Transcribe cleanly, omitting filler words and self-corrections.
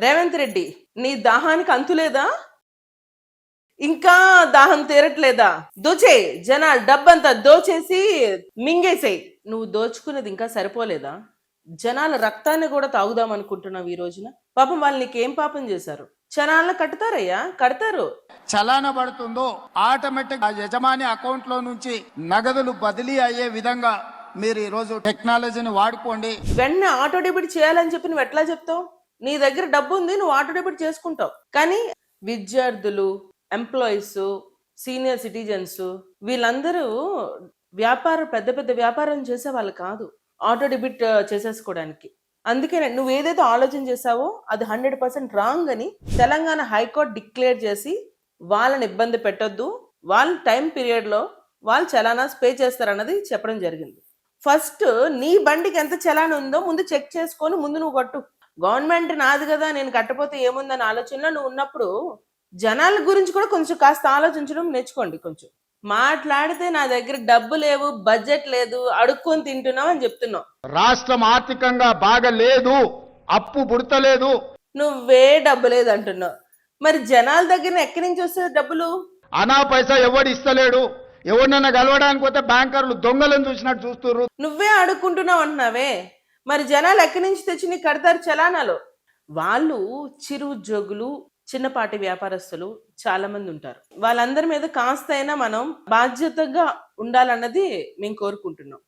రేవంత్ రెడ్డి, నీ దాహానికి అంతులేదా? ఇంకా దాహం తీరట్లేదా? దోచేయి, జనాలు డబ్బంతా దోచేసి మింగేసేయి. నువ్వు దోచుకున్నది ఇంకా సరిపోలేదా? జనాల రక్తాన్ని కూడా తాగుదాం అనుకుంటున్నావు ఈ రోజున. పాపం వాళ్ళు నీకేం పాపం చేశారు? క్షణాలను కట్టుతారయ్యా, కడతారు. చలాన పడుతుందో ఆటోమేటిక్ ఆ యజమాని అకౌంట్ లో నుంచి నగదులు బదిలీ అయ్యే విధంగా మీరు ఈ రోజు టెక్నాలజీని వాడుకోండి. వెంటనే ఆటో డెబిట్ చేయాలని చెప్పి నువ్వు ఎట్లా చెప్తావు? నీ దగ్గర డబ్బు ఉంది, నువ్వు ఆటో డెబిట్ చేసుకుంటావు. కానీ విద్యార్థులు, ఎంప్లాయీస్, సీనియర్ సిటిజన్స్ వీళ్ళందరూ పెద్ద పెద్ద వ్యాపారం చేసే వాళ్ళు కాదు ఆటో డెబిట్ చేసేసుకోవడానికి. అందుకే నువ్వు ఏదైతే ఆలోచన చేసావో అది 100% రాంగ్ అని తెలంగాణ హైకోర్టు డిక్లేర్ చేసి వాళ్ళని ఇబ్బంది పెట్టొద్దు, వాళ్ళ టైం పీరియడ్ లో వాళ్ళు చలానాస్ పే చేస్తారన్నది చెప్పడం జరిగింది. ఫస్ట్ నీ బండికి ఎంత చలాన్ ఉందో ముందు చెక్ చేసుకొని ముందు నువ్వు కట్టు. గవర్నమెంట్ నాది కదా, నేను కట్టపోతే ఏముందని ఆలోచనలో నువ్వు ఉన్నప్పుడు జనాల గురించి కూడా కొంచెం కాస్త ఆలోచించడం నేర్చుకోండి. కొంచెం మాట్లాడితే నా దగ్గర డబ్బు లేవు, బడ్జెట్ లేదు, అడుక్కొని తింటున్నావు అని చెప్తున్నావు. రాష్ట్రం ఆర్థికంగా బాగా లేదు, అప్పు పుడతలేదు, నువ్వే డబ్బు లేదు అంటున్నావు. మరి జనాల దగ్గర ఎక్కడి నుంచి వస్తుంది డబ్బులు? అనా పైసా ఎవడు ఇస్తలేడు. ఎవరినైనా కలవడానికి పోతే బ్యాంకర్లు దొంగలను చూసినట్టు చూస్తున్నారు. నువ్వే అడుక్కుంటున్నావు అంటున్నావే, మరి జనాలు ఎక్కడి నుంచి తెచ్చి నీకు కడతారు చలానాలు? వాళ్ళు చిరు ఉద్యోగులు, చిన్నపాటి వ్యాపారస్తులు చాలా మంది ఉంటారు. వాళ్ళందరి మీద కాస్త అయినా మనం బాధ్యతగా ఉండాలన్నది మేము కోరుకుంటున్నాం.